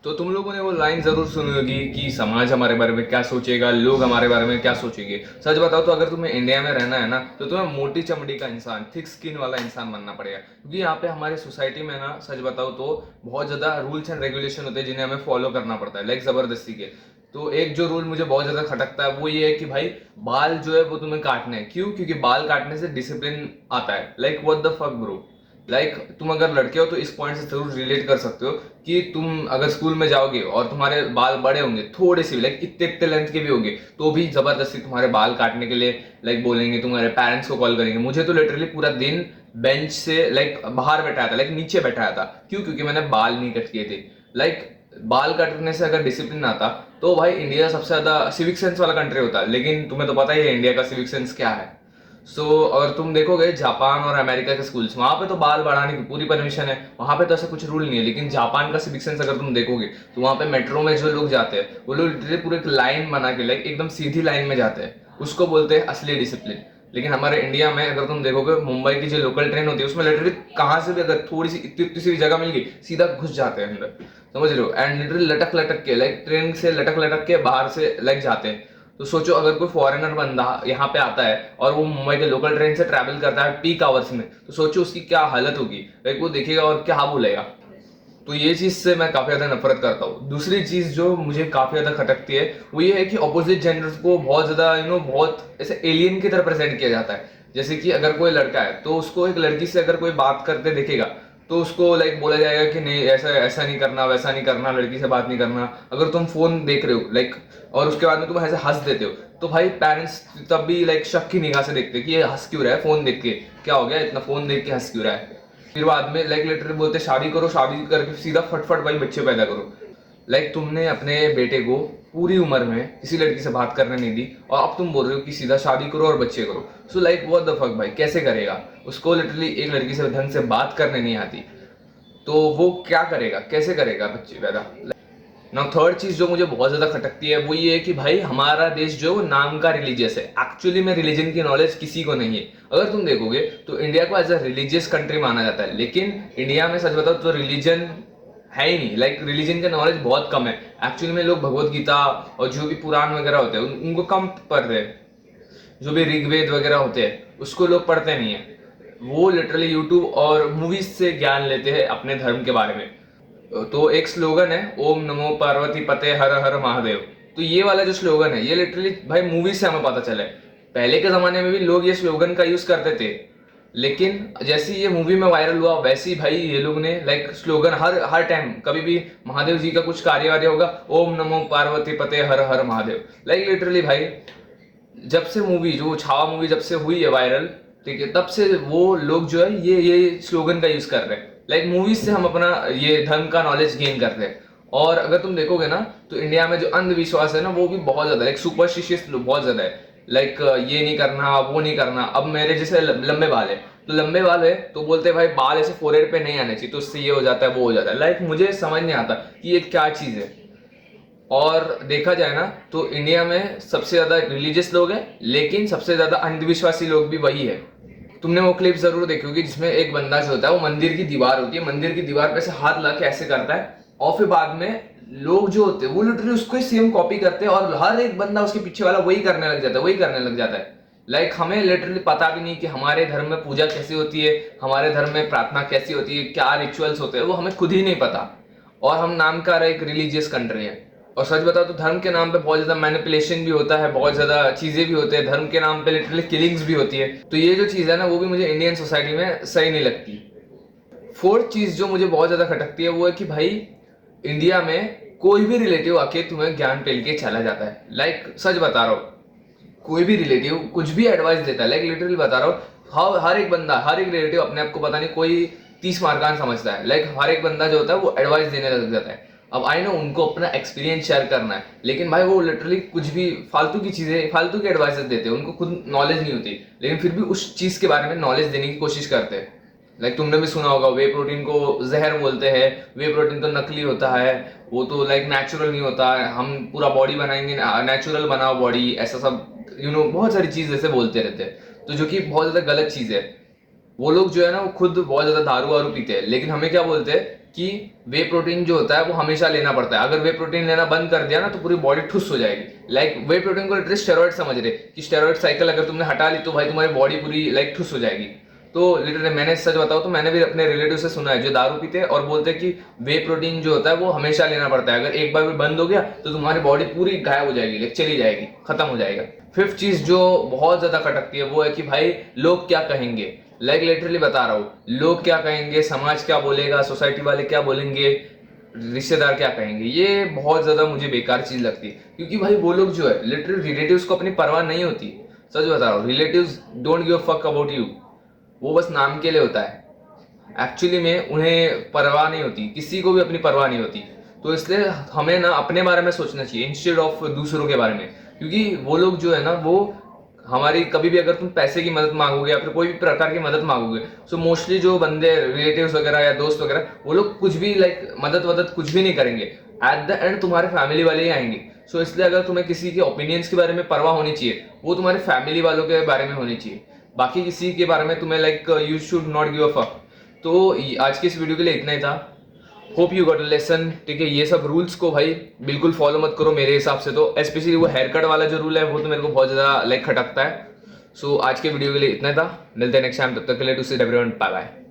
तो तुम लोगों ने वो लाइन जरूर सुनी होगी कि समाज हमारे बारे में क्या सोचेगा, लोग हमारे बारे में क्या सोचेंगे। सच बताओ तो अगर तुम्हें इंडिया में रहना है ना, तो तुम्हें मोटी चमड़ी का इंसान, थिक स्किन वाला इंसान बनना पड़ेगा, क्योंकि यहाँ पे हमारी सोसाइटी में ना, सच बताओ तो बहुत ज्यादा रूल्स एंड रेगुलेशन होते हैं जिन्हें हमें फॉलो करना पड़ता है, लाइक जबरदस्ती के। तो एक जो रूल मुझे बहुत ज्यादा खटकता है वो ये है कि भाई बाल जो है वो तुम्हें काटने हैं। क्यों? क्योंकि बाल काटने से डिसिप्लिन आता है। Like what the fuck bro. Like तुम अगर लड़के हो तो इस पॉइंट से जरूर रिलेट कर सकते हो कि तुम अगर स्कूल में जाओगे और तुम्हारे बाल बड़े होंगे थोड़े से, लाइक इतने इतने लेंथ के भी होंगे, तो भी जबरदस्ती तुम्हारे बाल काटने के लिए लाइक बोलेंगे, तुम्हारे पेरेंट्स को कॉल करेंगे। मुझे तो लिटरली पूरा दिन बेंच से लाइक बाहर बैठाया था, लाइक नीचे बैठाया था। क्यों? क्योंकि मैंने बाल नहीं कट किए थे। लाइक बाल काटने से अगर डिसिप्लिन आता तो भाई इंडिया सबसे ज्यादा सिविक सेंस वाला कंट्री होता है। लेकिन तुम्हें तो पता ही है इंडिया का सिविक सेंस क्या है। अगर तुम देखोगे जापान और अमेरिका के स्कूल्स, वहां पे तो बाल बढ़ाने की पूरी परमिशन है, वहां पे तो ऐसा कुछ रूल नहीं है। लेकिन जापान का सिविक सेंस अगर तुम देखोगे तो वहां पे मेट्रो में जो लोग जाते हैं वो लोग लिटरली पूरे एक लाइन बना के, लाइक एकदम सीधी लाइन में जाते हैं। उसको बोलते हैं असली डिसिप्लिन। लेकिन हमारे इंडिया में अगर तुम देखोगे, मुंबई की जो लोकल ट्रेन होती है उसमें लिटरली कहाँ से भी अगर थोड़ी सी इतनी इतनी सी जगह मिल गई, सीधा घुस जाते हैं अंदर। समझ रहे हो? एंड लिटरली लटक लटक के, लाइक ट्रेन से लटक लटक के बाहर से लाइक जाते हैं। तो सोचो अगर कोई फॉरेनर बंदा यहाँ पे आता है और वो मुंबई के लोकल ट्रेन से ट्रैवल करता है पीक आवर्स में, तो सोचो उसकी क्या हालत होगी। लाइक वो देखेगा और क्या बोलेगा। तो ये चीज से मैं काफी ज्यादा नफरत करता हूँ। दूसरी चीज जो मुझे काफी ज्यादा खटकती है वो ये है कि ऑपोजिट जेंडर्स को बहुत ज्यादा बहुत ऐसे एलियन की तरह प्रेजेंट किया जाता है। जैसे कि अगर कोई लड़का है तो उसको एक लड़की से अगर कोई बात करते देखेगा तो उसको लाइक बोला जाएगा कि नहीं, ऐसा ऐसा नहीं करना, वैसा नहीं करना, लड़की से बात नहीं करना। अगर तुम फोन देख रहे हो लाइक और उसके बाद में तुम ऐसे हंस देते हो, तो भाई पेरेंट्स तब भी लाइक शक की निगाह से देखते कि ये हंस क्यों रहा है, फोन देख के क्या हो गया, इतना फोन देख के हंस क्यों रहा है। फिर बाद में लाइक लिटरली बोलते शादी करो, शादी करके सीधा फटफट भाई बच्चे पैदा करो। लाइक तुमने अपने बेटे को पूरी उम्र में किसी लड़की से बात करने नहीं दी और अब तुम बोल रहे हो कि सीधा शादी करो और बच्चे करो। So like what the fuck भाई, कैसे करेगा? उसको लिटरली एक लड़की से ढंग से बात करने नहीं आती, तो वो क्या करेगा, कैसे करेगा बच्चे पैदा? ना थर्ड चीज जो मुझे बहुत ज्यादा खटकती है वो ये है कि भाई हमारा देश जो नाम का रिलीजियस है, एक्चुअली में रिलीजन की नॉलेज किसी को नहीं है। अगर तुम देखोगे तो इंडिया को एज अ रिलीजियस कंट्री माना जाता है, लेकिन इंडिया में सच बताओ तो रिलीजन है ही नहीं। लाइक रिलीजन का नॉलेज बहुत कम है। एक्चुअली में लोग भगवत गीता और जो भी पुराण वगैरह होते हैं उनको कम पढ़ रहे हैं। जो भी ऋग्वेद वगैरह होते हैं उसको लोग पढ़ते नहीं है। वो लिटरली यूट्यूब और मूवीज से ज्ञान लेते हैं अपने धर्म के बारे में। तो एक स्लोगन है, ओम नमो पार्वती पते हर हर महादेव। तो ये वाला जो स्लोगन है ये लिटरली भाई मूवी से हमें पता चला है। पहले के जमाने में भी लोग ये स्लोगन का यूज करते थे, लेकिन जैसे ही ये मूवी में वायरल हुआ वैसे ही भाई ये लोग ने लाइक स्लोगन हर हर टाइम कभी भी महादेव जी का कुछ कार्य वार्य होगा, ओम नमो पार्वती पते हर हर महादेव। लाइक लिटरली भाई जब से मूवी जो छावा मूवी जब से हुई है वायरल, ठीक है, तब से वो लोग जो है ये स्लोगन का यूज कर रहे हैं। लाइक मूवीज से हम अपना ये धर्म का नॉलेज गेन करते हैं। और अगर तुम देखोगे ना तो इंडिया में जो अंधविश्वास है ना वो भी बहुत ज्यादा, लाइक सुपरस्टिशियस बहुत ज्यादा है। लाइक ये नहीं करना, वो नहीं करना। अब मेरे जैसे लंबे बाल है, तो लंबे बाल है तो बोलते हैं भाई बाल ऐसे फोरहेड पे नहीं आने चाहिए, तो उससे ये हो जाता है वो हो जाता है। लाइक मुझे समझ नहीं आता कि ये क्या चीज है। और देखा जाए ना तो इंडिया में सबसे ज्यादा रिलीजियस लोग हैं, लेकिन सबसे ज्यादा अंधविश्वासी लोग भी वही है। तुमने वो क्लिप जरूर देखी होगी जिसमें एक बंदा जो होता है वो मंदिर की दीवार होती है, मंदिर की दीवार पे से हाथ ला के ऐसे करता है और फिर बाद में लोग जो होते हैं वो लिटरली उसको ही सेम कॉपी करते हैं और हर एक बंदा उसके पीछे वाला वही करने लग जाता है, वही करने लग जाता है। लाइक हमें लिटरली पता भी नहीं कि हमारे धर्म में पूजा कैसी होती है, हमारे धर्म में प्रार्थना कैसी होती है, क्या रिचुअल्स होते हैं, वो हमें खुद ही नहीं पता। और हम नाम का एक रिलीजियस कंट्री है। और सच बताओ तो धर्म के नाम पे बहुत ज्यादा मैनिपुलेशन भी होता है, बहुत ज्यादा चीजें भी होते हैं धर्म के नाम पे, लिटरली किलिंग्स भी होती है। तो ये जो चीज है ना वो भी मुझे इंडियन सोसाइटी में सही नहीं लगती। फोर्थ चीज जो मुझे बहुत ज्यादा खटकती है वो है कि भाई इंडिया में कोई भी रिलेटिव आके तुम्हें ज्ञान पेल के चला जाता है। लाइक सच बता रहा हूँ, कोई भी रिलेटिव कुछ भी एडवाइस देता है, लाइक लिटरली बता रहा हूँ, हर एक बंदा, हर एक रिलेटिव अपने आप को पता नहीं कोई 30 मार्कान समझता है। लाइक हर एक बंदा जो होता है वो एडवाइस देने लग जाता है। अब आई नो उनको अपना एक्सपीरियंस शेयर करना है, लेकिन भाई वो लिटरली कुछ भी फालतू की चीजें, फालतू की एडवाइसेस देते हैं। उनको खुद नॉलेज नहीं होती, लेकिन फिर भी उस चीज के बारे में नॉलेज देने की कोशिश करते हैं। लाइक तुमने भी सुना होगा वे प्रोटीन को जहर बोलते हैं, वे प्रोटीन तो नकली होता है, वो तो लाइक नेचुरल नहीं होता है, हम पूरा बॉडी बनाएंगे, नेचुरल बनाओ बॉडी, ऐसा सब बहुत सारी चीज ऐसे बोलते रहते हैं। तो जो कि बहुत ज्यादा गलत चीज है। वो लोग जो है ना वो खुद बहुत ज्यादा दारू वारू पीते हैं, लेकिन हमें क्या बोलते हैं कि वे प्रोटीन जो होता है वो हमेशा लेना पड़ता है। अगर वे प्रोटीन लेना बंद कर दिया ना तो पूरी बॉडी ठुस हो जाएगी। लाइक वे प्रोटीन को लिटरली स्टेरॉइड समझ रहे कि स्टेरॉइड साइकिल अगर तुमने हटा ली तो भाई तुम्हारी बॉडी पूरी लाइक ठुस हो जाएगी। तो लिटरली मैंने सच बताऊं तो मैंने भी अपने रिलेटिव से सुना है जो दारू पीते हैं और बोलते हैं कि वे प्रोटीन जो होता है वो हमेशा लेना पड़ता है। अगर एक बार भी बंद हो गया तो तुम्हारी बॉडी पूरी गायब हो जाएगी, लाइक चली जाएगी, खत्म हो जाएगा। फिफ्थ चीज जो बहुत ज्यादा खटकती है वो है कि भाई लोग क्या कहेंगे। लाइक लिटरली बता रहा हूँ, लोग क्या कहेंगे, समाज क्या बोलेगा, सोसाइटी वाले क्या बोलेंगे, रिश्तेदार क्या कहेंगे, ये बहुत ज्यादा मुझे बेकार चीज लगती है। क्योंकि भाई वो लोग जो है लिटरली रिलेटिव्स को अपनी परवाह नहीं होती। सच बता रहा हूँ, relatives don't give a fuck about you. वो बस नाम के लिए होता है, एक्चुअली में उन्हें परवाह नहीं होती, किसी को भी अपनी परवाह नहीं होती। तो इसलिए हमें ना अपने बारे में सोचना चाहिए इंस्टेड ऑफ दूसरों के बारे में। क्योंकि वो लोग जो है ना वो हमारी कभी भी अगर तुम पैसे की मदद मांगोगे या फिर कोई भी प्रकार की मदद मांगोगे, सो मोस्टली जो बंदे रिलेटिव्स वगैरह या दोस्त वगैरह वो लोग कुछ भी लाइक मदद कुछ भी नहीं करेंगे। एट द एंड तुम्हारे फैमिली वाले ही आएंगे। सो इसलिए अगर तुम्हें किसी के ओपिनियंस के बारे में परवाह होनी चाहिए वो तुम्हारे फैमिली वालों के बारे में होनी चाहिए। बाकी किसी के बारे में तुम्हें like you should not give a fuck. तो आज की इस वीडियो के लिए इतना ही था। Hope you got a lesson. ठीक है, ये सब रूल्स को भाई बिल्कुल फॉलो मत करो मेरे हिसाब से। तो स्पेशली वो हेयर कट वाला जो रूल है वो तो मेरे को बहुत ज्यादा लाइक खटकता है। सो आज के वीडियो के लिए इतना ही था, मिलते हैं नेक्स्ट टाइम, तब तक के लिए to see everyone, bye bye.